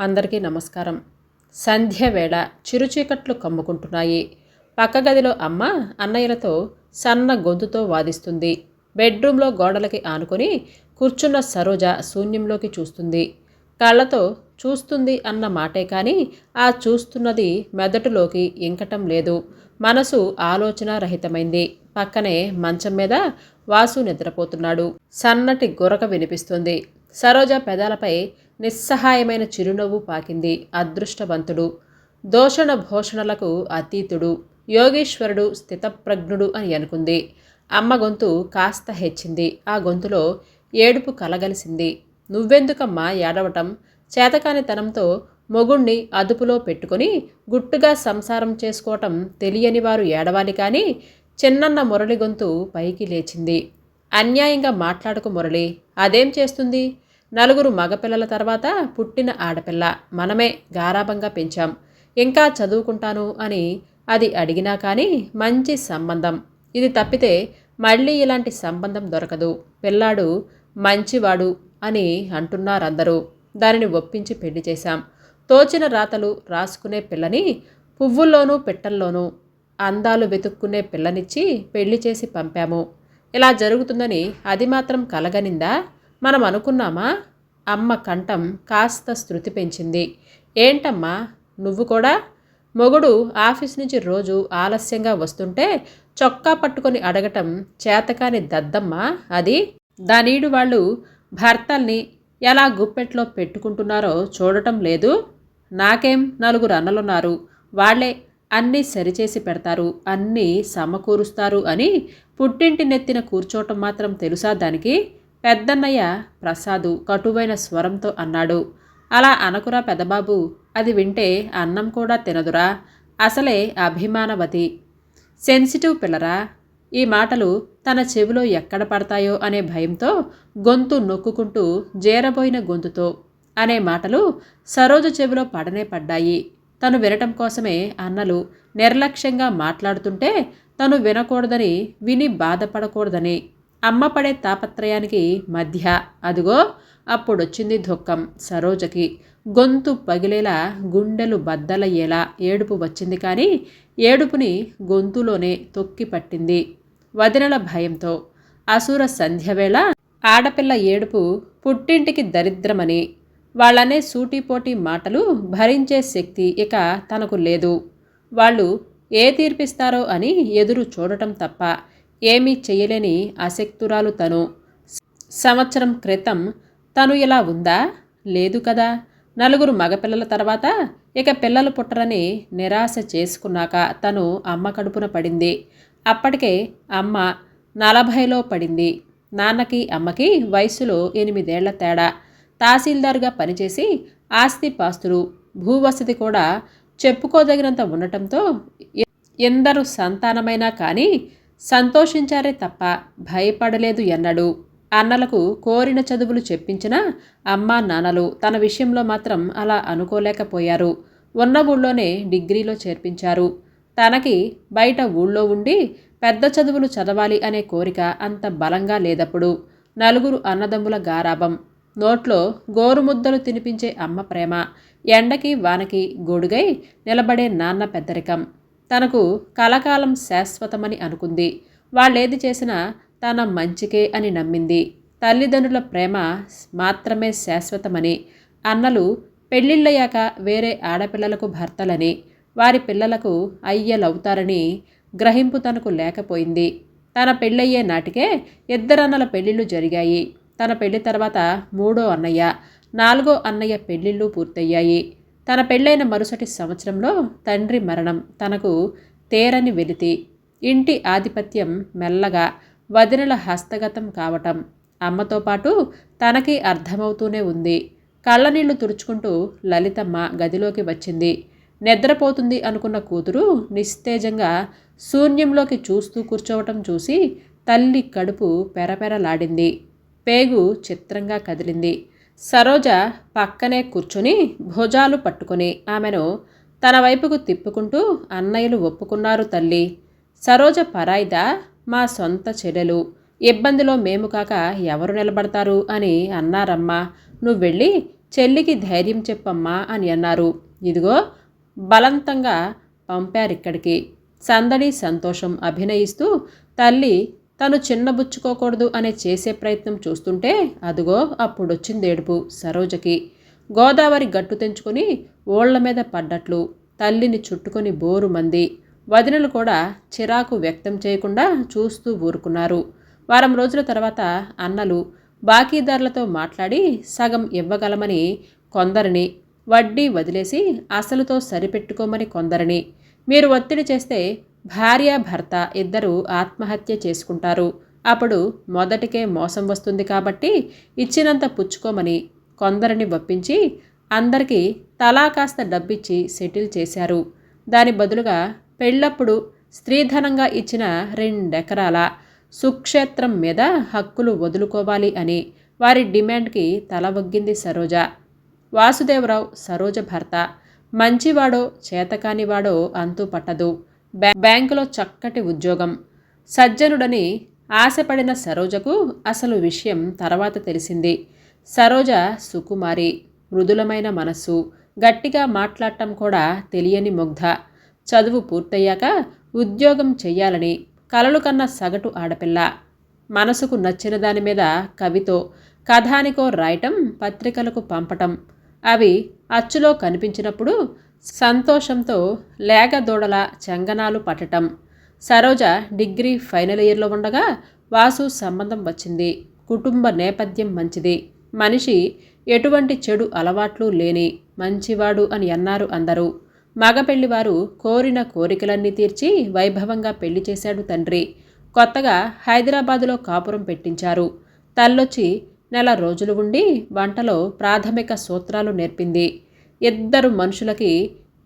అందరికీ నమస్కారం. సంధ్య వేళ చిరుచీకట్లు కమ్ముకుంటున్నాయి. పక్క గదిలో అమ్మ అన్నయ్యలతో సన్న గొంతుతో వాదిస్తుంది. బెడ్రూమ్లో గోడలకి ఆనుకొని కూర్చున్న సరోజ శూన్యంలోకి చూస్తుంది. కళ్ళతో చూస్తుంది అన్న మాటే కానీ ఆ చూస్తున్నది మెదడులోకి ఇంకటం లేదు. మనసు ఆలోచన రహితమైంది. పక్కనే మంచం మీద వాసు నిద్రపోతున్నాడు. సన్నటి గురక వినిపిస్తుంది. సరోజ పెదాలపై నిస్సహాయమైన చిరునవ్వు పాకింది. అదృష్టవంతుడు, దోషణ భూషణలకు అతీతుడు, యోగీశ్వరుడు, స్థితప్రజ్ఞుడు అని అనుకుంది. అమ్మ గొంతు కాస్త హెచ్చింది. ఆ గొంతులో ఏడుపు కలగలిసింది. నువ్వెందుకమ్మా ఏడవటం? చేతకానితనంతో మొగుణ్ణి అదుపులో పెట్టుకొని గుట్టుగా సంసారం చేసుకోవటం తెలియని వారు ఏడవాలి కానీ. చిన్నన్న మురళి గొంతు పైకి లేచింది. అన్యాయంగా మాట్లాడకు మురళి. అదేం చేస్తుంది? నలుగురు మగపిల్లల తర్వాత పుట్టిన ఆడపిల్ల. మనమే గారాబంగా పెంచాం. ఇంకా చదువుకుంటాను అని అది అడిగినా కానీ మంచి సంబంధం ఇది తప్పితే మళ్ళీ ఇలాంటి సంబంధం దొరకదు. పిల్లాడు మంచివాడు అని అంటున్నారందరూ. దానిని ఒప్పించి పెళ్లి చేశాం. తోచిన రాతలు రాసుకునే పిల్లని, పువ్వుల్లోనూ పిట్టల్లోనూ అందాలు వెతుక్కునే పిల్లనిచ్చి పెళ్లి చేసి పంపాము. ఇలా జరుగుతుందని అది మాత్రం కలగనిందా? మనం అనుకున్నామా? అమ్మ కంఠం కాస్త శృతి పెంచింది. ఏంటమ్మా నువ్వు కూడా? మొగుడు ఆఫీస్ నుంచి రోజు ఆలస్యంగా వస్తుంటే చొక్కా పట్టుకొని అడగటం చేతకాని దద్దమ్మా అది. దానీడు వాళ్ళు భర్తల్ని ఎలా గుప్పెట్లో పెట్టుకుంటున్నారో చూడటం లేదు. నాకేం నలుగురు అన్నలున్నారు. వాళ్లే అన్నీ సరిచేసి పెడతారు, అన్నీ సమకూరుస్తారు అని పుట్టింటి నెత్తిన కూర్చోవటం మాత్రం తెలుసా దానికి? పెద్దన్నయ్య ప్రసాదు కటువైన స్వరంతో అన్నాడు. అలా అనకురా పెద్దబాబు. అది వింటే అన్నం కూడా తినదురా. అసలే అభిమానవతి, సెన్సిటివ్ పిల్లరా. ఈ మాటలు తన చెవిలో ఎక్కడ పడతాయో అనే భయంతో గొంతు నొక్కుంటూ జేరబోయిన గొంతుతో అనే మాటలు సరోజ చెవిలో పడనే పడ్డాయి. తను వినటం కోసమే అన్నలు నిర్లక్ష్యంగా మాట్లాడుతుంటే తను వినకూడదని, విని బాధపడకూడదని. అమ్మ పడే తాపత్రయానికి మధ్య అదిగో అప్పుడొచ్చింది దుఃఖం సరోజకి. గొంతు పగిలేలా, గుండెలు బద్దలయ్యేలా ఏడుపు వచ్చింది కానీ ఏడుపుని గొంతులోనే తొక్కి పట్టింది వదినల భయంతో. అసుర సంధ్యవేళ ఆడపిల్ల ఏడుపు పుట్టింటికి దరిద్రమని, వాళ్ళనే సూటిపోటీ మాటలు భరించే శక్తి ఇక తనకు లేదు. వాళ్ళు ఏ తీర్పిస్తారో అని ఎదురు చూడటం తప్ప ఏమీ చెయ్యలేని అశక్తురాలు తను. సంవత్సరం క్రితం తను ఇలా ఉందా? లేదు కదా. నలుగురు మగపిల్లల తర్వాత ఇక పిల్లలు పుట్టరని నిరాశ చేసుకున్నాక తను అమ్మ కడుపున పడింది. అప్పటికే అమ్మ 40లో పడింది. నాన్నకి అమ్మకి వయసులో 8 ఏళ్ల తేడా. తహసీల్దార్గా పనిచేసి ఆస్తిపాస్తులు, భూవసతి కూడా చెప్పుకోదగినంత ఉండటంతో ఎందరు సంతానమైనా కానీ సంతోషించారే తప్ప భయపడలేదు ఎన్నడూ. అన్నలకు కోరిన చదువులు చెప్పించిన అమ్మా నాన్నలు తన విషయంలో మాత్రం అలా అనుకోలేకపోయారు. ఉన్న ఊళ్ళోనే డిగ్రీలో చేర్పించారు. తనకి బయట ఊళ్ళో ఉండి పెద్ద చదువులు చదవాలి అనే కోరిక అంత బలంగా లేదప్పుడు. నలుగురు అన్నదమ్ముల గారాబం, నోట్లో గోరుముద్దలు తినిపించే అమ్మ ప్రేమ, ఎండకి వానకి గొడుగై నిలబడే నాన్న పెద్దరికం తనకు కలకాలం శాశ్వతమని అనుకుంది. వాళ్ళేది చేసినా తన మంచికే అని నమ్మింది. తల్లిదండ్రుల ప్రేమ మాత్రమే శాశ్వతమని, అన్నలు పెళ్ళిళ్ళయ్యాక వేరే ఆడపిల్లలకు భర్తలని, వారి పిల్లలకు అయ్యలవుతారని గ్రహింపు తనకు లేకపోయింది. తన పెళ్ళయ్యే నాటికే 2 అన్నల పెళ్ళిళ్ళు జరిగాయి. తన పెళ్లి తర్వాత 3వ అన్నయ్య, 4వ అన్నయ్య పెళ్ళిళ్ళు పూర్తయ్యాయి. తన పెళ్ళైన మరుసటి సంవత్సరంలో తండ్రి మరణం తనకు తేరని వెలితి. ఇంటి ఆధిపత్యం మెల్లగా వదినల హస్తగతం కావటం అమ్మతో పాటు తనకి అర్థమవుతూనే ఉంది. కళ్ళనీళ్లు తుడుచుకుంటూ లలితమ్మ గదిలోకి వచ్చింది. నిద్రపోతుంది అనుకున్న కూతురు నిస్తేజంగా శూన్యంలోకి చూస్తూ కూర్చోవటం చూసి తల్లి కడుపు పెరపెరలాడింది. పేగు చిత్రంగా కదిలింది. సరోజ పక్కనే కూర్చుని భుజాలు పట్టుకుని ఆమెను తన వైపుకు తిప్పుకుంటూ అన్నయ్యలు ఒప్పుకున్నారు తల్లి. సరోజ పరాయిదా? మా సొంత చెల్లెలు. ఇబ్బందిలో మేము కాక ఎవరు నిలబడతారు అని అన్నారమ్మా. నువ్వెళ్ళి చెల్లికి ధైర్యం చెప్పమ్మా అని అన్నారు. ఇదిగో బలవంతంగా పంపారిక్కడికి. సందడి సంతోషం అభినయిస్తూ తల్లి తను చిన్నబుచ్చుకోకూడదు అనే చేసే ప్రయత్నం చూస్తుంటే అదుగో అప్పుడొచ్చిందేడుపు సరోజకి. గోదావరి గట్టు తెంచుకొని ఓళ్ల మీద పడ్డట్లు తల్లిని చుట్టుకొని బోరుమంది. వదినలు కూడా చిరాకు వ్యక్తం చేయకుండా చూస్తూ ఊరుకున్నారు. వారం రోజుల తర్వాత అన్నలు బాకీదారులతో మాట్లాడి సగం ఇవ్వగలమని కొందరిని, వడ్డీ వదిలేసి అసలుతో సరిపెట్టుకోమని కొందరిని, మీరు ఒత్తిడి చేస్తే భార్య భర్త ఇద్దరూ ఆత్మహత్య చేసుకుంటారు, అప్పుడు మొదటికే మోసం వస్తుంది కాబట్టి ఇచ్చినంత పుచ్చుకోమని కొందరిని ఒప్పించి అందరికీ తలా కాస్త డబ్బిచ్చి సెటిల్ చేశారు. దాని బదులుగా పెళ్ళప్పుడు స్త్రీధనంగా ఇచ్చిన 2 ఎకరాల సుక్షేత్రం మీద హక్కులు వదులుకోవాలి అని వారి డిమాండ్కి తల వగ్గింది సరోజ. వాసుదేవరావు సరోజ భర్త. మంచివాడో చేతకానివాడో అంతూ పట్టదు. బ్యాంకులో చక్కటి ఉద్యోగం. సజ్జనుడని ఆశపడిన సరోజకు అసలు విషయం తర్వాత తెలిసింది. సరోజ సుకుమారి, మృదులమైన మనస్సు, గట్టిగా మాట్లాడటం కూడా తెలియని ముగ్ధ. చదువు పూర్తయ్యాక ఉద్యోగం చెయ్యాలని కలలు కన్న సగటు ఆడపిల్ల. మనసుకు నచ్చిన దాని మీద కవితో కథానికో రాయటం, పత్రికలకు పంపటం, అవి అచ్చులో కనిపించినప్పుడు సంతోషంతో లేగదూడల చంగనాలు పట్టటం. సరోజ డిగ్రీ ఫైనల్ ఇయర్లో ఉండగా వాసు సంబంధం వచ్చింది. కుటుంబ నేపథ్యం మంచిది. మనిషి ఎటువంటి చెడు అలవాట్లు లేని మంచివాడు అని అన్నారు అందరూ. మగపెళ్లివారు కోరిన కోరికలన్నీ తీర్చి వైభవంగా పెళ్లి చేశాడు తండ్రి. కొత్తగా హైదరాబాదులో కాపురం పెట్టించారు. తల్లొచ్చి నెల రోజులు ఉండి వంటలో ప్రాథమిక సూత్రాలు నేర్పింది. ఇద్దరు మనుషులకి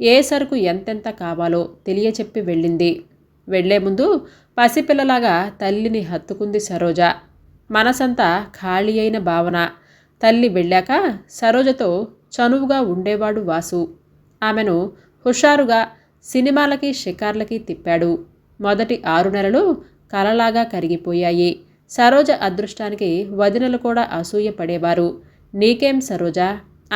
ఏ సరుకు ఎంతెంత కావాలో తెలియచెప్పి వెళ్ళింది. వెళ్లే ముందు పసిపిల్లలాగా తల్లిని హత్తుకుంది సరోజ. మనసంతా ఖాళీ అయిన భావన. తల్లి వెళ్ళాక సరోజతో చనువుగా ఉండేవాడు వాసు. ఆమెను హుషారుగా సినిమాలకి షికార్లకి తిప్పాడు. మొదటి 6 నెలలు కలలాగా కరిగిపోయాయి. సరోజ అదృష్టానికి వదినలు కూడా అసూయ పడేవారు. నీకేం సరోజ,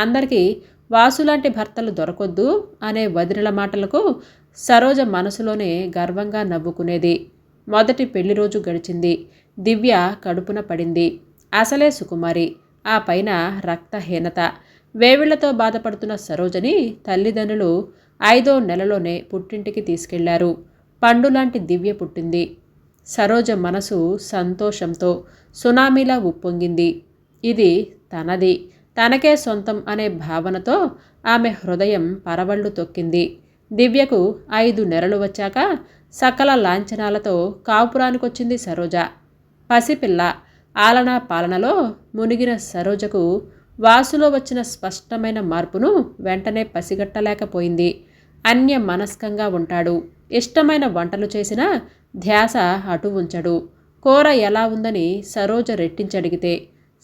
అందరికీ వాసులాంటి భర్తలు దొరకొద్దు అనే వదినల మాటలకు సరోజ మనసులోనే గర్వంగా నవ్వుకునేది. మొదటి పెళ్లి రోజు గడిచింది. దివ్య కడుపున పడింది. అసలే సుకుమారి, ఆ పైన రక్తహీనత. వేవిళ్లతో బాధపడుతున్న సరోజని తల్లిదండ్రులు 5వ నెలలోనే పుట్టింటికి తీసుకెళ్లారు. పండులాంటి దివ్య పుట్టింది. సరోజ మనసు సంతోషంతో సునామీలా ఉప్పొంగింది. ఇది తనది, తనకే సొంతం అనే భావనతో ఆమె హృదయం పరవళ్లు తొక్కింది. దివ్యకు 5 నెలలు వచ్చాక సకల లాంఛనాలతో కాపురానికొచ్చింది సరోజ. పసిపిల్ల ఆలనా పాలనలో మునిగిన సరోజకు వాసులో వచ్చిన స్పష్టమైన మార్పును వెంటనే పసిగట్టలేకపోయింది. అన్య మనస్కంగా ఉంటాడు. ఇష్టమైన వంటలు చేసినా ధ్యాస అటు ఉంచడు. కూర ఎలా ఉందని సరోజ రెట్టించడిగితే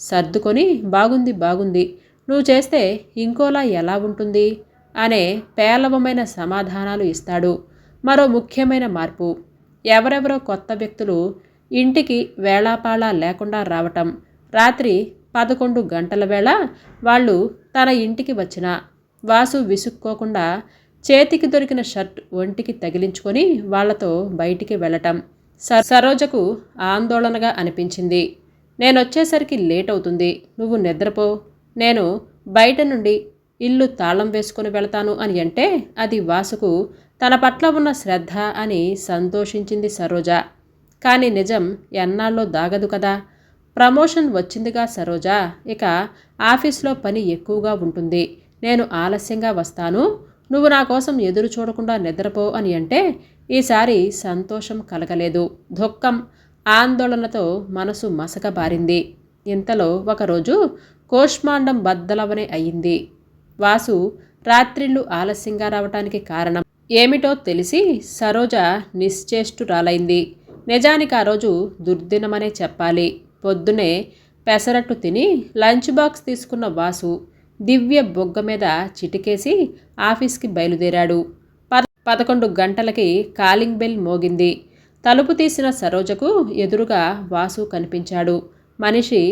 సర్దుకొని బాగుంది బాగుంది, నువ్వు చేస్తే ఇంకోలా ఎలా ఉంటుంది అనే పేలవమైన సమాధానాలు ఇస్తాడు. మరో ముఖ్యమైన మార్పు, ఎవరెవరో కొత్త వ్యక్తులు ఇంటికి వేళాపాళా లేకుండా రావటం. రాత్రి 11 గంటల వేళ వాళ్ళు తన ఇంటికి వచ్చినా వాసు విసుక్కోకుండా చేతికి దొరికిన షర్ట్ ఒంటికి తగిలించుకొని వాళ్లతో బయటికి వెళ్ళటం. సరోజకు ఆందోళనగా అనిపించింది. నేనొచ్చేసరికి లేట్ అవుతుంది, నువ్వు నిద్రపో, నేను బయట నుండి ఇల్లు తాళం వేసుకొని వెళతాను అని అంటే అది వాసుకు తన పట్ల ఉన్న శ్రద్ధ అని సంతోషించింది సరోజ. కానీ నిజం ఎన్నాళ్ళో దాగదు కదా. ప్రమోషన్ వచ్చిందిగా సరోజ, ఇక ఆఫీస్లో పని ఎక్కువగా ఉంటుంది, నేను ఆలస్యంగా వస్తాను, నువ్వు నా కోసం ఎదురు చూడకుండా నిద్రపో అని అంటే ఈసారి సంతోషం కలగలేదు. దుఃఖం, ఆందోళనతో మనసు మసకబారింది. ఇంతలో ఒకరోజు కోష్మాండం బద్దలవనే అయ్యింది. వాసు రాత్రిళ్ళు ఆలస్యంగా రావటానికి కారణం ఏమిటో తెలిసి సరోజ నిశ్చేష్టురాలైంది. నిజానికి ఆ రోజు దుర్దినమనే చెప్పాలి. పొద్దునే పెసరట్టు తిని లంచ్ బాక్స్ తీసుకున్న వాసు దివ్య బొగ్గ మీద చిటికేసి ఆఫీస్కి బయలుదేరాడు. 11 గంటలకి కాలింగ్ బెల్ మోగింది. తలుపు తీసిన సరోజకు ఎదురుగా వాసు కనిపించాడు. మనిషి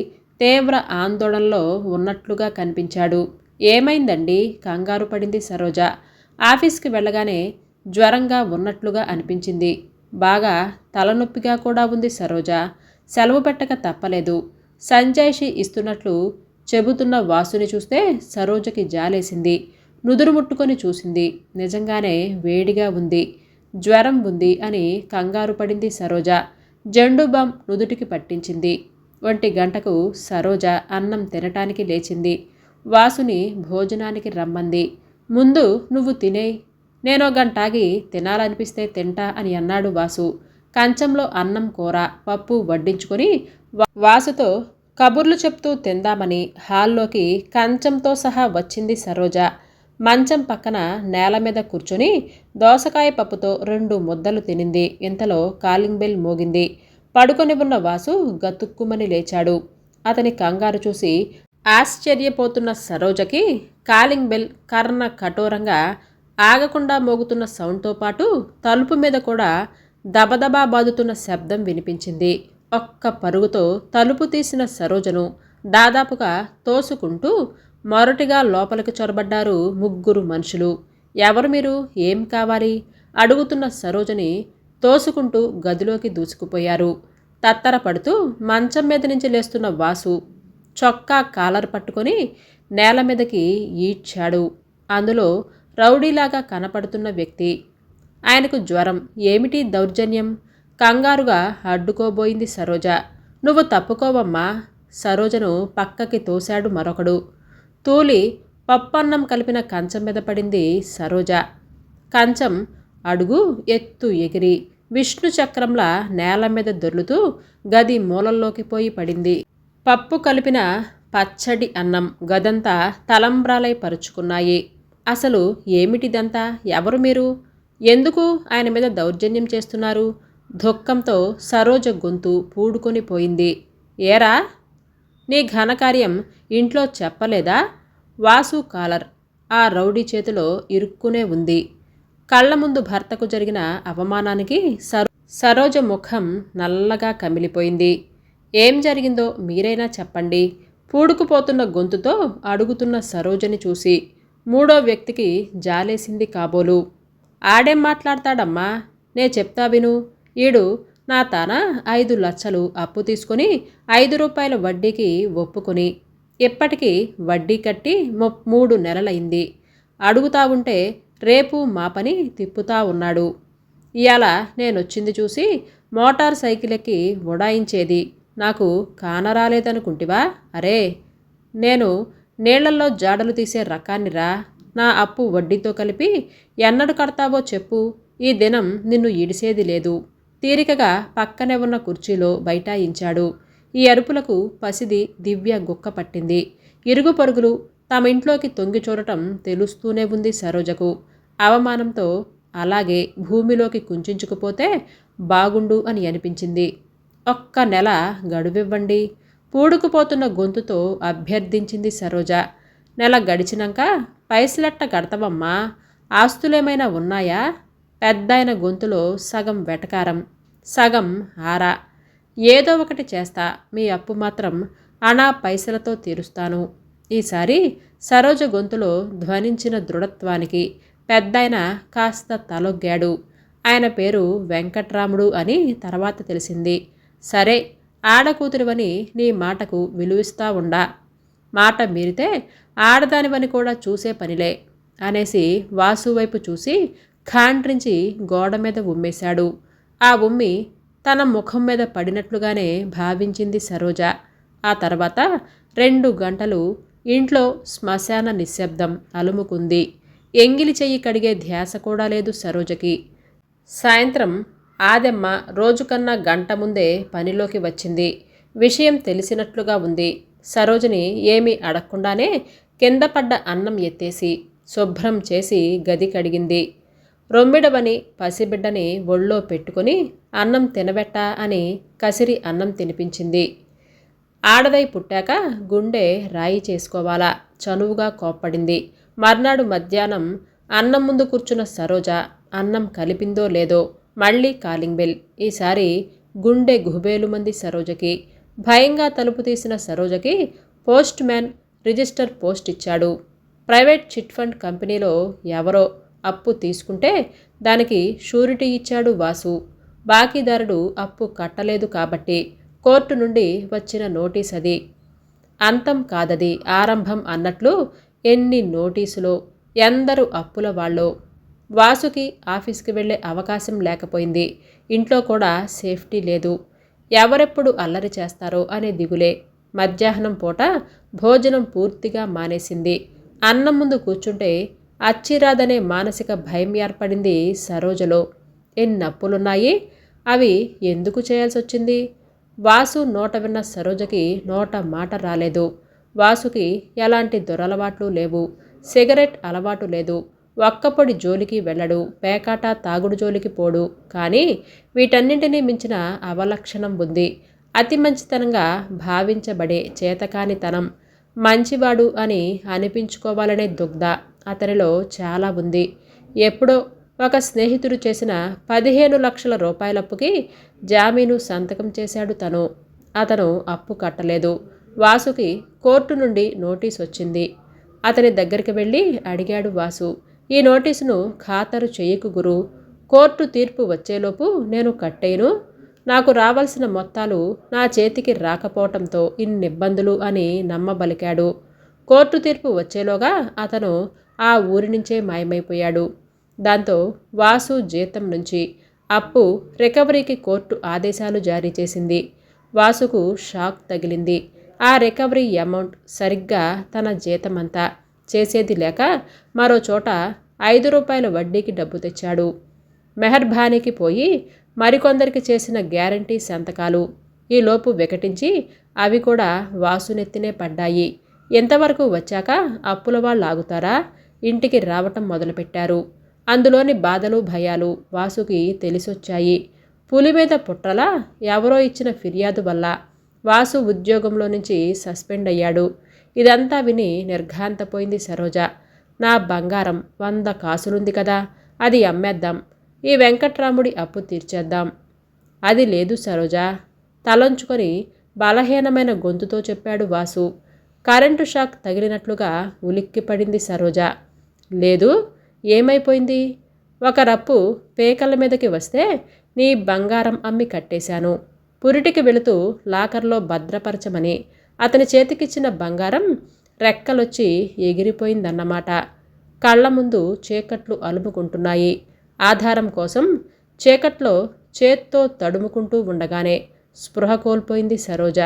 తీవ్ర ఆందోళనలో ఉన్నట్లుగా కనిపించాడు. ఏమైందండి? కంగారు పడింది సరోజ. ఆఫీస్కి వెళ్ళగానే జ్వరంగా ఉన్నట్లుగా అనిపించింది. బాగా తలనొప్పిగా కూడా ఉంది సరోజ. సెలవు పెట్టక తప్పలేదు. సంజాయిషి ఇస్తున్నట్లు చెబుతున్న వాసుని చూస్తే సరోజకి జాలేసింది. నుదురు ముట్టుకొని చూసింది. నిజంగానే వేడిగా ఉంది. జ్వరం ఉంది అని కంగారు పడింది సరోజ. జండు బామ్ నుదుటికి పట్టించింది. 1 గంటకు సరోజ అన్నం తినటానికి లేచింది. వాసుని భోజనానికి రమ్మంది. ముందు నువ్వు తినేయ్, నేనో గంటాగి తినాలనిపిస్తే తింటా అని అన్నాడు వాసు. కంచంలో అన్నం కూర పప్పు వడ్డించుకొని వాసుతో కబుర్లు చెప్తూ తిందామని హాల్లోకి కంచంతో సహా వచ్చింది సరోజ. మంచం పక్కన నేల మీద కూర్చొని దోసకాయ పప్పుతో 2 ముద్దలు తినింది. ఇంతలో కాలింగ్ బెల్ మోగింది. పడుకొని ఉన్న వాసు గతుక్కుమని లేచాడు. అతని కంగారు చూసి ఆశ్చర్యపోతున్న సరోజకి కాలింగ్ బెల్ కర్ణ కఠోరంగా ఆగకుండా మోగుతున్న సౌండ్తో పాటు తలుపు మీద కూడా దబదబా బాదుతున్న శబ్దం వినిపించింది. ఒక్క పరుగుతో తలుపు తీసిన సరోజను దాదాపుగా తోసుకుంటూ మొరటిగా లోపలికి చొరబడ్డారు 3 మనుషులు. ఎవరు మీరు? ఏం కావాలి? అడుగుతున్న సరోజని తోసుకుంటూ గదిలోకి దూసుకుపోయారు. తత్తరపడుతూ మంచం మీద నుంచి లేస్తున్న వాసు చొక్కా కాలర్ పట్టుకొని నేల మీదకి ఈడ్చాడు. అందులో రౌడీలాగా కనపడుతున్న వ్యక్తి. ఆయనకు జ్వరం. ఏమిటి దౌర్జన్యం? కంగారుగా అడ్డుకోబోయింది సరోజ. నువ్వు తప్పుకోవమ్మా. సరోజను పక్కకి తోశాడు మరొకడు. తూలి పప్పన్నం కలిపిన కంచం మీద పడింది సరోజ. కంచం అడుగు ఎత్తు ఎగిరి విష్ణు చక్రంలా నేల మీద దొర్లుతూ గది మూలల్లోకి పోయి పడింది. పప్పు కలిపిన పచ్చడి అన్నం గదంతా తలంబ్రాలై పరుచుకున్నాయి. అసలు ఏమిటిదంతా? ఎవరు మీరు? ఎందుకు ఆయన మీద దౌర్జన్యం చేస్తున్నారు? దుఃఖంతో సరోజ గొంతు పూడుకొని పోయింది. ఏరా, నీ ఘనకార్యం ఇంట్లో చెప్పలేదా? వాసు కాలర్ ఆ రౌడీ చేతిలో ఇరుక్కునే ఉంది. కళ్ల ముందు భర్తకు జరిగిన అవమానానికి సరోజ ముఖం నల్లగా కమిలిపోయింది. ఏం జరిగిందో మీరైనా చెప్పండి. పూడుకుపోతున్న గొంతుతో అడుగుతున్న సరోజని చూసి 3వ వ్యక్తికి జాలేసింది కాబోలు. ఆడేం మాట్లాడతాడమ్మా? నే చెప్తా విను. ఈడు నా తాన 5 లక్షలు అప్పు తీసుకుని 5 రూపాయల వడ్డీకి ఒప్పుకొని ఇప్పటికీ వడ్డీ కట్టి 3 నెలలైంది. అడుగుతా ఉంటే రేపు మా పని తిప్పుతా ఉన్నాడు. ఇయాల నేనొచ్చింది చూసి మోటార్ సైకిల్ ఎక్కి ఉడాయించేది నాకు కానరాలేదనుకుంటివా? అరే, నేను నీళ్లల్లో జాడలు తీసే రకాన్నిరా. నా అప్పు వడ్డీతో కలిపి ఎన్నడు కడతావో చెప్పు. ఈ దినం నిన్ను ఈడిసేది లేదు. తీరికగా పక్కనే ఉన్న కుర్చీలో బైఠాయించాడు. ఈ అరుపులకు పసిది దివ్య గుక్క పట్టింది. ఇరుగు పొరుగులు తమ ఇంట్లోకి తొంగి చూడటం తెలుస్తూనే ఉంది సరోజకు. అవమానంతో అలాగే భూమిలోకి కుంచుకుపోతే బాగుండు అని అనిపించింది. ఒక్క నెల గడువివ్వండి, పూడుకుపోతున్న గొంతుతో అభ్యర్థించింది సరోజ. నెల గడిచినాక పైసలెట్ట కడతావమ్మా? ఆస్తులేమైనా ఉన్నాయా? పెద్దాయన గొంతులో సగం వెటకారం, సగం ఆరా. ఏదో ఒకటి చేస్తా, మీ అప్పు మాత్రం అనా పైసలతో తీరుస్తాను. ఈసారి సరోజ గొంతులో ధ్వనించిన దృఢత్వానికి పెద్దాయన కాస్త తలొగ్గాడు. ఆయన పేరు వెంకట్రాముడు అని తర్వాత తెలిసింది. సరే, ఆడకూతురివని నీ మాటకు విలువిస్తా ఉండా. మాట మీరితే ఆడదానివని కూడా చూసే పనిలే అనేసి వాసు వైపు చూసి ఖాండ్రించి గోడ మీద ఉమ్మేశాడు. ఆ ఉమ్మి తన ముఖం మీద పడినట్లుగానే భావించింది సరోజ. ఆ తర్వాత 2 గంటలు ఇంట్లో శ్మశాన నిశ్శబ్దం అలుముకుంది. ఎంగిలి చెయ్యి కడిగే ధ్యాస కూడా లేదు సరోజకి. సాయంత్రం ఆదెమ్మ రోజుకన్నా గంట ముందే పనిలోకి వచ్చింది. విషయం తెలిసినట్లుగా ఉంది. సరోజని ఏమీ అడగకుండానే కింద పడ్డ అన్నం ఎత్తేసి శుభ్రం చేసి గది కడిగింది. రొమ్మిడవని పసిబిడ్డని ఒళ్ళో పెట్టుకుని అన్నం తినబెట్టా అని కసిరి అన్నం తినిపించింది. ఆడదై పుట్టాక గుండె రాయి చేసుకోవాలా చనువుగా కోప్పడింది. మర్నాడు మధ్యాహ్నం అన్నం ముందు కూర్చున్న సరోజ అన్నం కలిపిందో లేదో మళ్ళీ కాలింగ్ బెల్. ఈసారి గుండె గుబేలుమంది సరోజకి. భయంగా తలుపు తీసిన సరోజకి పోస్ట్ మ్యాన్ రిజిస్టర్ పోస్ట్ ఇచ్చాడు. ప్రైవేట్ చిట్ ఫండ్ కంపెనీలో ఎవరో అప్పు తీసుకుంటే దానికి షూరిటీ ఇచ్చాడు వాసు. బాకీదారుడు అప్పు కట్టలేదు కాబట్టి కోర్టు నుండి వచ్చిన నోటీస్ అది. అంతం కాదది ఆరంభం అన్నట్లు ఎన్ని నోటీసులో, ఎందరు అప్పుల వాళ్ళో. వాసుకి ఆఫీస్కి వెళ్ళే అవకాశం లేకపోయింది. ఇంట్లో కూడా సేఫ్టీ లేదు. ఎవరెప్పుడు అల్లరి చేస్తారో అనే దిగులే. మధ్యాహ్నం పూట భోజనం పూర్తిగా మానేసింది. అన్నం ముందు కూర్చుంటే అచ్చిరాదనే మానసిక భయం ఏర్పడింది సరోజలో. ఎన్నప్పులున్నాయి, అవి ఎందుకు చేయాల్సి వచ్చింది? వాసు నోట విన్న సరోజకి నోట మాట రాలేదు. వాసుకి ఎలాంటి దురలవాట్లు లేవు. సిగరెట్ అలవాటు లేదు. ఒక్కపొడి జోలికి వెళ్ళడు. పేకాట తాగుడు జోలికి పోడు. కానీ వీటన్నింటినీ మించిన అవలక్షణం ఉంది. అతి మంచితనంగా భావించబడే చేతకానితనం. మంచివాడు అని అనిపించుకోవాలనే దుగ్ధ అతనిలో చాలా ఉంది. ఎప్పుడో ఒక స్నేహితుడు చేసిన 15 లక్షల రూపాయలప్పుకి జామీను సంతకం చేశాడు తను. అతను అప్పు కట్టలేదు. వాసుకి కోర్టు నుండి నోటీస్ వచ్చింది. అతని దగ్గరికి వెళ్ళి అడిగాడు వాసు, ఈ నోటీసును ఖాతరు చెయ్యకు గురు. కోర్టు తీర్పు వచ్చేలోపు నేను కట్టేను. నాకు రావాల్సిన మొత్తాలు నా చేతికి రాకపోవటంతో ఇన్నిబ్బందులు అని నమ్మబలికాడు. కోర్టు తీర్పు వచ్చేలోగా అతను ఆ ఊరి నుంచే మాయమైపోయాడు. దాంతో వాసు జీతం నుంచి అప్పు రికవరీకి కోర్టు ఆదేశాలు జారీ చేసింది. వాసుకు షాక్ తగిలింది. ఆ రికవరీ అమౌంట్ సరిగ్గా తన జీతమంతా. చేసేది లేక మరో చోట 5 రూపాయల వడ్డీకి డబ్బు తెచ్చాడు. మెహర్బానీకి పోయి మరికొందరికి చేసిన గ్యారంటీ సంతకాలు ఈలోపు వికటించి అవి కూడా వాసునెత్తినే పడ్డాయి. ఎంతవరకు వచ్చాక అప్పుల వాళ్ళు ఆగుతారా? ఇంటికి రావటం మొదలుపెట్టారు. అందులోని బాధలు భయాలు వాసుకి తెలిసొచ్చాయి. పులి మీద పుట్రలా ఎవరో ఇచ్చిన ఫిర్యాదు వల్ల వాసు ఉద్యోగంలో నుంచి సస్పెండ్ అయ్యాడు. ఇదంతా విని నిర్ఘాంతపోయింది సరోజ. నా బంగారం 100 కాసులుంది కదా, అది అమ్మేద్దాం. ఈ వెంకట్రాముడి అప్పు తీర్చేద్దాం. అది లేదు సరోజ, తలంచుకొని బలహీనమైన గొంతుతో చెప్పాడు వాసు. కరెంటు షాక్ తగిలినట్లుగా ఉలిక్కిపడింది సరోజ. లేదు, ఏమైపోయింది? ఒక రప్పు పేకల మీదకి వస్తే నీ బంగారం అమ్మి కట్టేశాను. పురిటికి వెళుతూ లాకర్లో భద్రపరచమని అతని చేతికిచ్చిన బంగారం రెక్కలొచ్చి ఎగిరిపోయిందన్నమాట. కళ్ళ ముందు చీకట్లు అలుముకుంటున్నాయి. ఆధారం కోసం చీకట్లో చేత్తో తడుముకుంటూ ఉండగానే స్పృహ కోల్పోయింది సరోజ.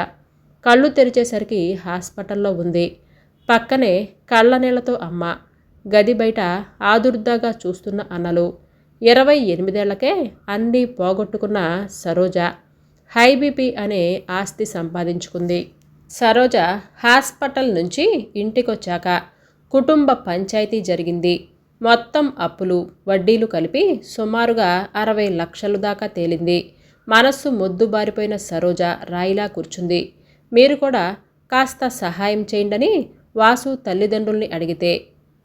కళ్ళు తెరిచేసరికి హాస్పిటల్లో ఉంది. పక్కనే కళ్ళనీళ్లతో అమ్మ, గది బయట ఆదుర్దాగా చూస్తున్న అన్నలు. 28 ఏళ్లకే అన్నీ పోగొట్టుకున్న సరోజ హై బీపీ అనే ఆస్తి సంపాదించుకుంది. సరోజ హాస్పిటల్ నుంచి ఇంటికొచ్చాక కుటుంబ పంచాయతీ జరిగింది. మొత్తం అప్పులు వడ్డీలు కలిపి సుమారుగా 60 లక్షలు దాకా తేలింది. మనస్సు మొద్దుబారిపోయిన సరోజ రాయిలా కూర్చుంది. మీరు కూడా కాస్త సహాయం చేయండని వాసు తల్లిదండ్రుల్ని అడిగితే,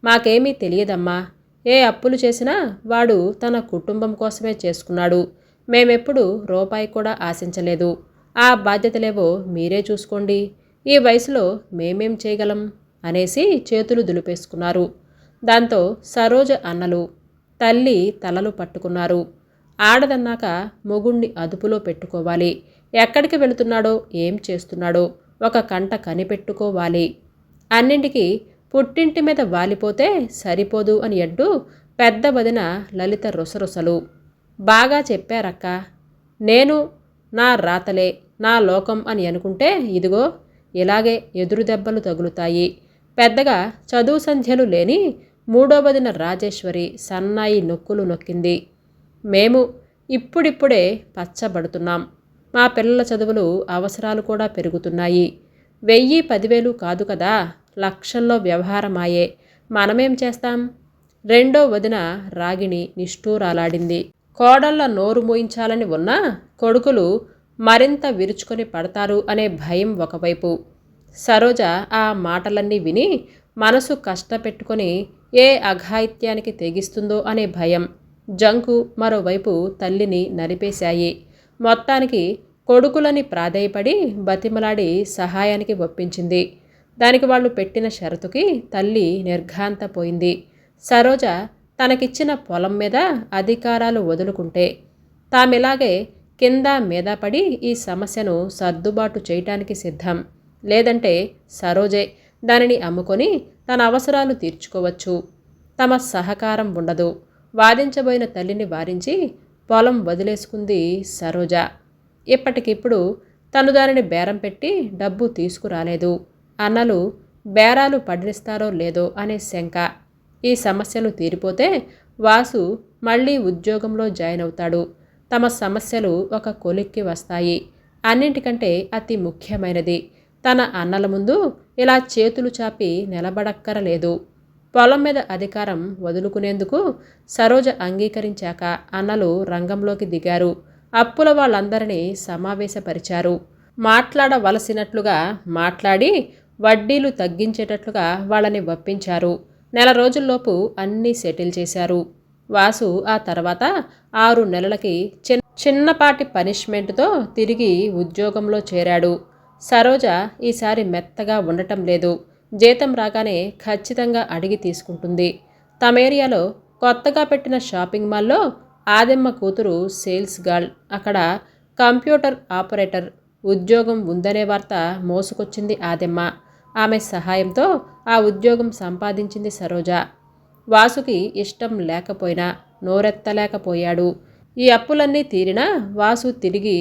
మాకేమీ తెలియదమ్మా. ఏ అప్పులు చేసినా వాడు తన కుటుంబం కోసమే చేసుకున్నాడు. మేమెప్పుడు రూపాయి కూడా ఆశించలేదు. ఆ బాధ్యతలేవో మీరే చూసుకోండి. ఈ వయసులో మేమేం చేయగలం అనేసి చేతులు దులిపేసుకున్నారు. దాంతో సరోజ అన్నలు తల్లి తలలు పట్టుకున్నారు. ఆడదన్నాక మొగుణ్ణి అదుపులో పెట్టుకోవాలి. ఎక్కడికి వెళుతున్నాడో ఏం చేస్తున్నాడో ఒక కంట కనిపెట్టుకోవాలి. అన్నింటికీ పుట్టింటి మీద వాలిపోతే సరిపోదు అని అంటూ పెద్ద వదిన లలిత రుసరుసలు. బాగా చెప్పారక్క. నేను నా రాతలే నా లోకం అని అనుకుంటే ఇదిగో ఇలాగే ఎదురు దెబ్బలు తగులుతాయి. పెద్దగా చదువు సంధ్యలు లేని 3వ వదిన రాజేశ్వరి సన్నాయి నొక్కులు నొక్కింది. మేము ఇప్పుడిప్పుడే పచ్చబడుతున్నాం. మా పిల్లల చదువులు అవసరాలు కూడా పెరుగుతున్నాయి. 1000, 10,000 కాదు కదా, లక్షల్లో వ్యవహారమాయే. మనమేం చేస్తాం? రెండో వదిన రాగిణి నిష్ఠూరాలాడింది. కోడళ్ల నోరు మోయించాలని ఉన్నా కొడుకులు మరింత విరుచుకొని పడతారు అనే భయం ఒకవైపు. సరోజ ఆ మాటలన్నీ విని మనసు కష్టపెట్టుకొని ఏ అఘాయిత్యానికి తెగిస్తుందో అనే భయం, జంకు మరోవైపు తల్లిని నలిపేశాయి. మొత్తానికి కొడుకులని ప్రాధేయపడి బతిమలాడి సహాయానికి ఒప్పించింది. దానికి వాళ్ళు పెట్టిన షరతుకి తల్లి నిర్ఘాంతపోయింది. సరోజ తనకిచ్చిన పొలం మీద అధికారాలు వదులుకుంటే తామిలాగే కింద మీద పడి ఈ సమస్యను సర్దుబాటు చేయటానికి సిద్ధం. లేదంటే సరోజే దానిని అమ్ముకొని తన అవసరాలు తీర్చుకోవచ్చు. తమ సహకారం ఉండదు. వాదించబోయిన తల్లిని వారించి పొలం వదిలేసుకుంది సరోజ. ఇప్పటికిప్పుడు తను దానిని బేరం పెట్టి డబ్బు తీసుకురాలేదు. అన్నలు బేరాలు పడినిస్తారో లేదో అనే శంక. ఈ సమస్యలు తీరిపోతే వాసు మళ్ళీ ఉద్యోగంలో జాయిన్ అవుతాడు. తమ సమస్యలు ఒక కొలిక్కి వస్తాయి. అన్నింటికంటే అతి ముఖ్యమైనది, తన అన్నల ముందు ఇలా చేతులు చాపి నిలబడక్కరలేదు. పొలం మీద అధికారం వదులుకునేందుకు సరోజ అంగీకరించాక అన్నలు రంగంలోకి దిగారు. అప్పుల వాళ్ళందరినీ సమావేశపరిచారు. మాట్లాడవలసినట్లుగా మాట్లాడి వడ్డీలు తగ్గించేటట్లుగా వాళ్ళని ఒప్పించారు. నెల రోజుల్లోపు అన్నీ సెటిల్ చేశారు. వాసు ఆ తర్వాత 6 నెలలకి చిన్నపాటి పనిష్మెంట్తో తిరిగి ఉద్యోగంలో చేరాడు. సరోజ ఈసారి మెత్తగా ఉండటం లేదు. జీతం రాగానే ఖచ్చితంగా అడిగి తీసుకుంటుంది. తమ ఏరియాలో కొత్తగా పెట్టిన షాపింగ్ మాల్లో ఆదెమ్మ కూతురు సేల్స్ గర్ల్, అక్కడ కంప్యూటర్ ఆపరేటర్ ఉద్యోగం ఉందనే వార్త మోసుకొచ్చింది ఆదెమ్మ. ఆమె సహాయంతో ఆ ఉద్యోగం సంపాదించింది సరోజ. వాసుకి ఇష్టం లేకపోయినా నోరెత్తలేకపోయాడు. ఈ అప్పులన్నీ తీరినా వాసు తిరిగి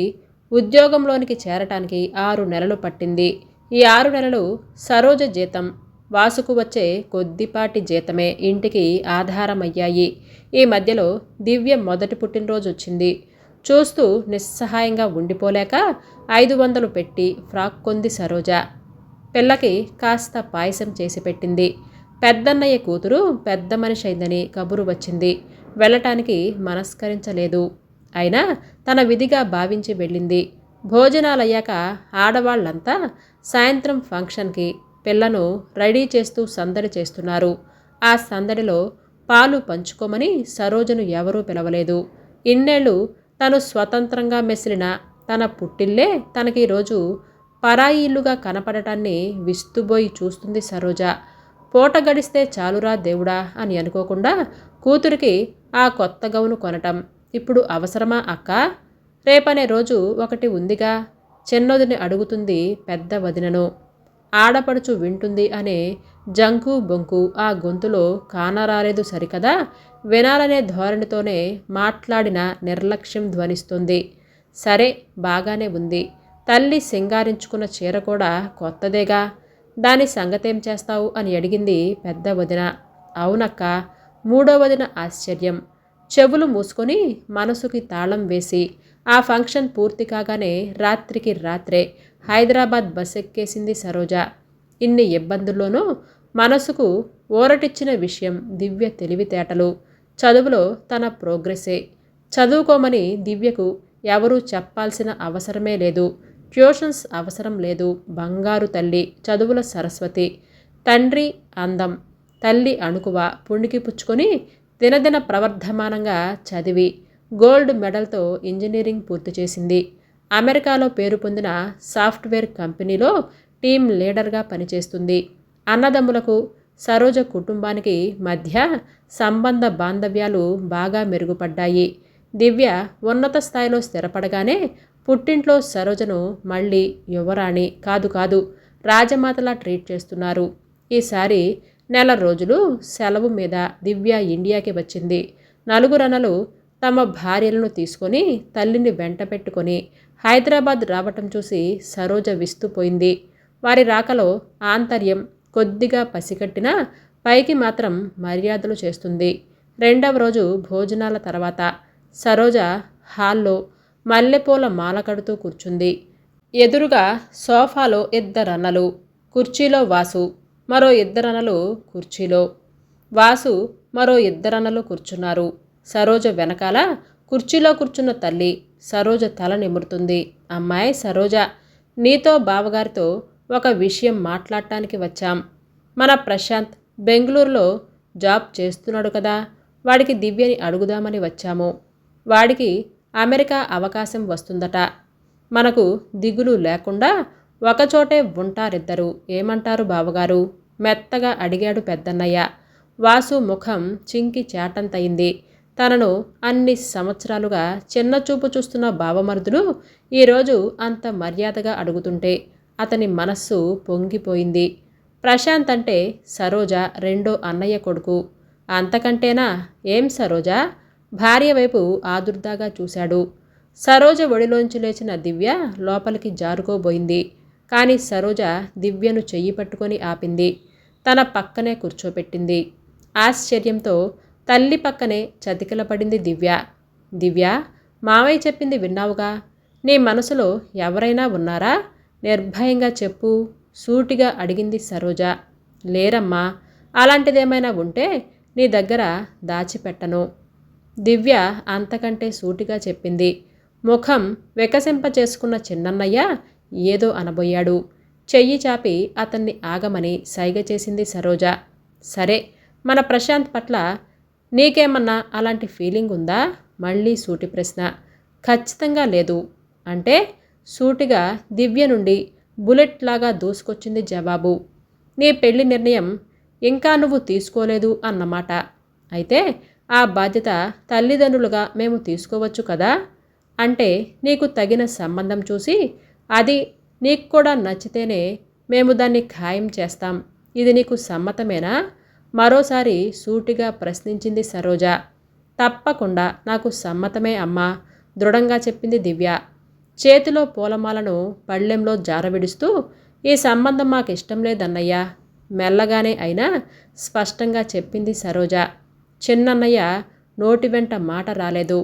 ఉద్యోగంలోనికి చేరటానికి 6 నెలలు పట్టింది. ఈ 6 నెలలు సరోజ జీతం, వాసుకు వచ్చే కొద్దిపాటి జీతమే ఇంటికి ఆధారమయ్యాయి. ఈ మధ్యలో దివ్య మొదటి పుట్టినరోజు వచ్చింది. చూస్తూ నిస్సహాయంగా ఉండిపోలేక 500 పెట్టి ఫ్రాక్ కొంది సరోజ. పిల్లకి కాస్త పాయసం చేసి పెట్టింది. పెద్దన్నయ్య కూతురు పెద్ద మనిషి అయిందని కబురు వచ్చింది. వెళ్ళటానికి మనస్కరించలేదు. అయినా తన విధిగా భావించి వెళ్ళింది. భోజనాలయ్యాక ఆడవాళ్లంతా సాయంత్రం ఫంక్షన్కి పిల్లను రెడీ చేస్తూ సందడి చేస్తున్నారు. ఆ సందడిలో పాలు పంచుకోమని సరోజను ఎవరూ పిలవలేదు. ఇన్నేళ్లు తను స్వతంత్రంగా మెసిలిన తన పుట్టిల్లే తనకి రోజు పరాయి ఇల్లుగా కనపడటాన్ని విస్తుబోయి చూస్తుంది సరోజ. పూట గడిస్తే చాలురా దేవుడా అని అనుకోకుండా కూతురికి ఆ కొత్త గౌను కొనటం ఇప్పుడు అవసరమా అక్కా? రేపనే రోజు ఒకటి ఉందిగా, చిన్నొదిని అడుగుతుంది పెద్ద వదినను. ఆడపడుచు వింటుంది అనే జంకు బొంకు ఆ గొంతులో కానరాలేదు సరికదా. వినాలనే ధోరణితోనే మాట్లాడిన నిర్లక్ష్యం ధ్వనిస్తుంది. సరే, బాగానే ఉంది. తల్లి సింగారించుకున్న చీర కూడా కొత్తదేగా, దాని సంగతేం చేస్తావు అని అడిగింది పెద్ద వదిన. అవునక్క. మూడో వదిన ఆశ్చర్యం. చెవులు మూసుకొని మనసుకి తాళం వేసి ఆ ఫంక్షన్ పూర్తి కాగానే రాత్రికి రాత్రే హైదరాబాద్ బస్ ఎక్కేసింది సరోజ. ఇన్ని ఇబ్బందుల్లోనూ మనసుకు ఊరటిచ్చిన విషయం దివ్య తెలివితేటలు. చదువులో తన ప్రోగ్రెసే. చదువుకోమని దివ్యకు ఎవరూ చెప్పాల్సిన అవసరమే లేదు. ట్యూషన్స్ అవసరం లేదు. బంగారు తల్లి, చదువుల సరస్వతి. తండ్రి అందం, తల్లి అణుకువ పుణికి పుచ్చుకొని దినదిన ప్రవర్ధమానంగా చదివి గోల్డ్ మెడల్తో ఇంజనీరింగ్ పూర్తి చేసింది. అమెరికాలో పేరు పొందిన సాఫ్ట్వేర్ కంపెనీలో టీం లీడర్గా పనిచేస్తుంది. అన్నదమ్ములకు సరోజ కుటుంబానికి మధ్య సంబంధ బాంధవ్యాలు బాగా మెరుగుపడ్డాయి. దివ్య ఉన్నత స్థాయిలో స్థిరపడగానే పుట్టింట్లో సరోజను మళ్ళీ యువరాణి కాదు రాజమాతలా ట్రీట్ చేస్తున్నారు. ఈసారి నెల రోజులు సెలవు మీద దివ్య ఇండియాకి వచ్చింది. 4 అన్నలు తమ భార్యలను తీసుకొని తల్లిని వెంట పెట్టుకొని హైదరాబాద్ రావటం చూసి సరోజ విస్తుపోయింది. వారి రాకలో ఆంతర్యం కొద్దిగా పసిగట్టినా పైకి మాత్రం మర్యాదలు చేస్తుంది. 2వ రోజు భోజనాల తర్వాత సరోజ హాల్లో మల్లెపూల మాల కడుతూ కూర్చుంది. ఎదురుగా సోఫాలో 2 అన్నలు, కుర్చీలో వాసు, మరో 2 అన్నలు కుర్చీలో. వాసు మరో 2 అన్నలు కూర్చున్నారు. సరోజ వెనకాల కుర్చీలో కూర్చున్న తల్లి సరోజ తల నిమురుతుంది. అమ్మాయి సరోజ, నీతో బావగారితో ఒక విషయం మాట్లాడటానికి వచ్చాం. మన ప్రశాంత్ బెంగళూరులో జాబ్ చేస్తున్నాడు కదా, వాడికి దివ్యని అడుగుదామని వచ్చాము. వాడికి అమెరికా అవకాశం వస్తుందట. మనకు దిగులు లేకుండా ఒకచోటే ఉంటారిద్దరు. ఏమంటారు బావగారు? మెత్తగా అడిగాడు పెద్దన్నయ్య. వాసు ముఖం చింకి చేటంతయింది. తనను అన్ని సంవత్సరాలుగా చిన్నచూపు చూస్తున్న బావమరుదులు ఈరోజు అంత మర్యాదగా అడుగుతుంటే అతని మనస్సు పొంగిపోయింది. ప్రశాంత్ అంటే సరోజ రెండో అన్నయ్య కొడుకు. అంతకంటేనా? ఏం సరోజ? భార్య వైపు ఆదుర్దాగా చూశాడు. సరోజ ఒడిలోంచి లేచిన దివ్య లోపలికి జారుకోబోయింది. కానీ సరోజ దివ్యను చెయ్యి పట్టుకొని ఆపింది. తన పక్కనే కూర్చోపెట్టింది. ఆశ్చర్యంతో తల్లి పక్కనే చతికిలపడింది దివ్య. దివ్య, మావయ్య చెప్పింది విన్నావుగా? నీ మనసులో ఎవరైనా ఉన్నారా? నిర్భయంగా చెప్పు, సూటిగా అడిగింది సరోజ. లేరమ్మా. అలాంటిదేమైనా ఉంటే నీ దగ్గర దాచిపెట్టను. దివ్య అంతకంటే సూటిగా చెప్పింది. ముఖం వికసింప చేసుకున్న చిన్నన్నయ్య ఏదో అనబోయాడు. చెయ్యి చాపి అతన్ని ఆగమని సైగ చేసింది సరోజ. సరే, మన ప్రశాంత్ పట్ల నీకేమన్నా అలాంటి ఫీలింగ్ ఉందా? మళ్ళీ సూటి ప్రశ్న. ఖచ్చితంగా లేదు. అంటే? సూటిగా దివ్య నుండి బుల్లెట్ లాగా దూసుకొచ్చింది జవాబు. నీ పెళ్లి నిర్ణయం ఇంకా నువ్వు తీసుకోలేదు అన్నమాట. అయితే ఆ బాధ్యత తల్లిదండ్రులుగా మేము తీసుకోవచ్చు కదా? అంటే నీకు తగిన సంబంధం చూసి అది నీకు కూడా నచ్చితేనే మేము దాన్ని ఖాయం చేస్తాం. ఇది నీకు సమ్మతమేనా? మరోసారి సూటిగా ప్రశ్నించింది సరోజ. తప్పకుండా నాకు సమ్మతమే అమ్మా, దృఢంగా చెప్పింది దివ్య. చేతిలో పూలమాలను పళ్ళెంలో జారవిడుస్తూ ఈ సంబంధం మాకు ఇష్టం లేదన్నయ్య, మెల్లగానే అయినా స్పష్టంగా చెప్పింది సరోజ. చిన్నన్నయ్య నోటి వెంట మాట రాలేదు.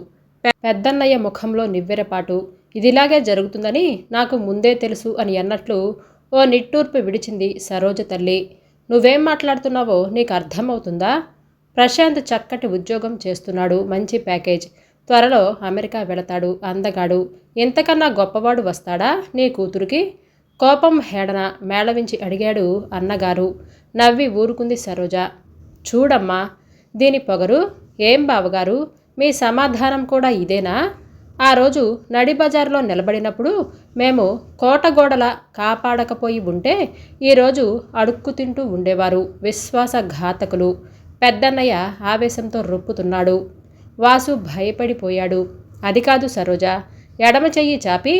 పెద్దన్నయ్య ముఖంలో నివ్వెరపాటు. ఇదిలాగే జరుగుతుందని నాకు ముందే తెలుసు అని అన్నట్లు ఓ నిట్టూర్పు విడిచింది సరోజ తల్లి. నువ్వేం మాట్లాడుతున్నావో నీకు అర్థమవుతుందా? ప్రశాంత్ చక్కటి ఉద్యోగం చేస్తున్నాడు, మంచి ప్యాకేజ్. త్వరలో అమెరికా వెళతాడు, అందగాడు. ఇంతకన్నా గొప్పవాడు వస్తాడా నీ కూతురికి? కోపం హేడన మేళవించి అడిగాడు అన్నగారు. నవ్వి ఊరుకుంది సరోజ. చూడమ్మా దీని పొగరు. ఏం బావగారు, మీ సమాధానం కూడా ఇదేనా? ఆ రోజు నడిబజార్లో నిలబడినప్పుడు మేము కోటగోడల కాపాడకపోయి ఉంటే ఈరోజు అడుక్కు తింటూ ఉండేవారు విశ్వాసఘాతకులు. పెద్దన్నయ్య ఆవేశంతో రొప్పుతున్నాడు. వాసు భయపడిపోయాడు. అది కాదు సరోజ. ఎడమ చెయ్యి చాపి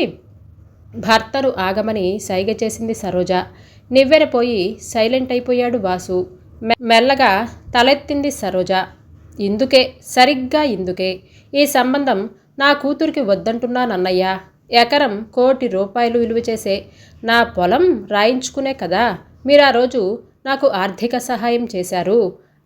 భర్తను ఆగమని సైగ చేసింది సరోజ. నివ్వెరపోయి సైలెంట్ అయిపోయాడు వాసు. మెల్లగా తలెత్తింది సరోజ. ఇందుకే, సరిగ్గా ఇందుకే ఈ సంబంధం నా కూతురికి వద్దంటున్నానన్నయ్య. ఎకరం ₹1,00,00,000 విలువ చేసే నా పొలం రాయించుకునే కదా మీరు ఆ రోజు నాకు ఆర్థిక సహాయం చేశారు.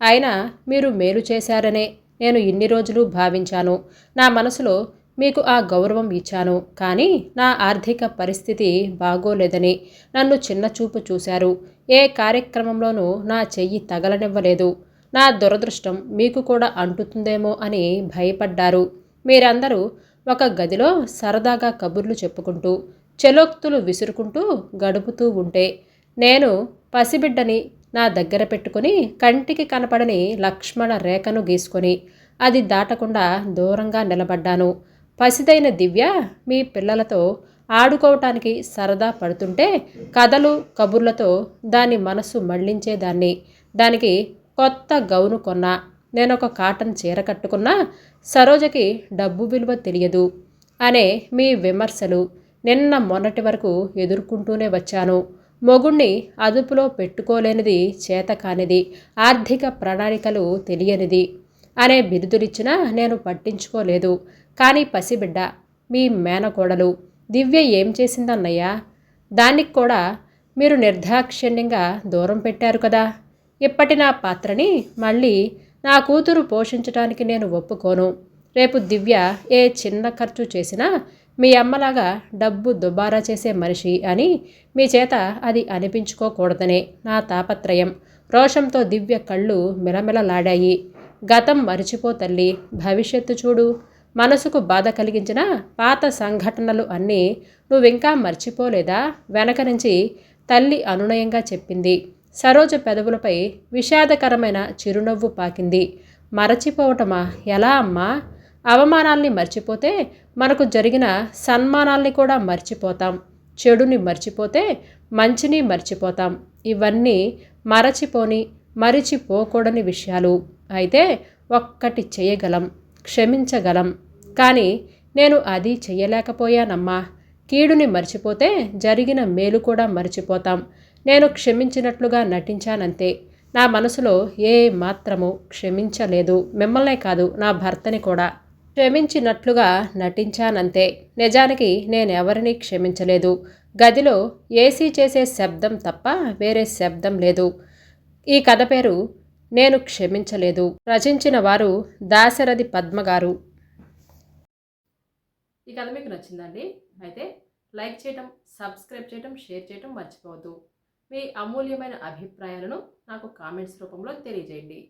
అయినా మీరు మేలు చేశారనే నేను ఇన్ని రోజులు భావించాను. నా మనసులో మీకు ఆ గౌరవం ఇచ్చాను. కానీ నా ఆర్థిక పరిస్థితి బాగోలేదని నన్ను చిన్నచూపు చూశారు. ఏ కార్యక్రమంలోనూ నా చెయ్యి తగలనివ్వలేదు. నా దురదృష్టం మీకు కూడా అంటుతుందేమో అని భయపడ్డారు. మీరందరూ ఒక గదిలో సరదాగా కబుర్లు చెప్పుకుంటూ చెలోక్తులు విసురుకుంటూ గడుపుతూ ఉంటే నేను పసిబిడ్డని నా దగ్గర పెట్టుకుని కంటికి కనపడని లక్ష్మణ రేఖను గీసుకొని అది దాటకుండా దూరంగా నిలబడ్డాను. పసిదైన దివ్య మీ పిల్లలతో ఆడుకోవటానికి సరదా పడుతుంటే కథలు కబుర్లతో దాని మనసు మళ్లించేదాన్ని. దానికి కొత్త గౌను కొన్నా, నేనొక కాటన్ చీర కట్టుకున్నా సరోజకి డబ్బు విలువ తెలియదు అనే మీ విమర్శలు నిన్న మొన్నటి వరకు ఎదుర్కొంటూనే వచ్చాను. మొగుణ్ణి అదుపులో పెట్టుకోలేనిది, చేతకానిది, ఆర్థిక ప్రణాళికలు తెలియనిది అనే బిరుదులిచ్చినా నేను పట్టించుకోలేదు. కానీ పసిబిడ్డ, మీ మేనకోడలు దివ్య ఏం చేసిందన్నయ్య? దానికి కూడా మీరు నిర్దాక్షిణ్యంగా దూరం పెట్టారు కదా. ఇప్పటి నా పాత్రని మళ్ళీ నా కూతురు పోషించడానికి నేను ఒప్పుకోను. రేపు దివ్య ఏ చిన్న ఖర్చు చేసినా మీ అమ్మలాగా డబ్బు దుబారా చేసే మనిషి అని మీ చేత అది అనిపించుకోకూడదనే నా తాపత్రయం. రోషంతో దివ్య కళ్ళు మిలమిలలాడాయి. గతం మరిచిపో తల్లి, భవిష్యత్తు చూడు. మనసుకు బాధ కలిగించిన పాత సంఘటనలు అన్నీ నువ్వింకా మర్చిపోలేదా? వెనక నుంచి తల్లి అనునయంగా చెప్పింది. సరోజ పెదవులపై విషాదకరమైన చిరునవ్వు పాకింది. మరచిపోవటమా? ఎలా అమ్మా? అవమానాల్ని మర్చిపోతే మనకు జరిగిన సన్మానాల్ని కూడా మర్చిపోతాం. చెడుని మర్చిపోతే మంచిని మర్చిపోతాం. ఇవన్నీ మరచిపోకూడని విషయాలు. అయితే ఒక్కటి చేయగలం, క్షమించగలం. కానీ నేను అది చెయ్యలేకపోయానమ్మా. కీడుని మర్చిపోతే జరిగిన మేలు కూడా మర్చిపోతాం. నేను క్షమించినట్లుగా నటించానంతే. నా మనసులో ఏ మాత్రము క్షమించలేదు. మిమ్మల్నే కాదు, నా భర్తని కూడా క్షమించినట్లుగా నటించానంతే. నిజానికి నేనెవరినీ క్షమించలేదు. గదిలో ఏసీ చేసే శబ్దం తప్ప వేరే శబ్దం లేదు. ఈ కథ పేరు నేను క్షమించలేదు. రచించిన వారు దాశరథి పద్మగారు. ఈ కథ మీకు నచ్చిందండి? అయితే లైక్ చేయటం, సబ్స్క్రైబ్ చేయటం, షేర్ చేయటం మర్చిపోవద్దు. మీ అమూల్యమైన అభిప్రాయాలను నాకు కామెంట్స్ రూపంలో తెలియజేయండి.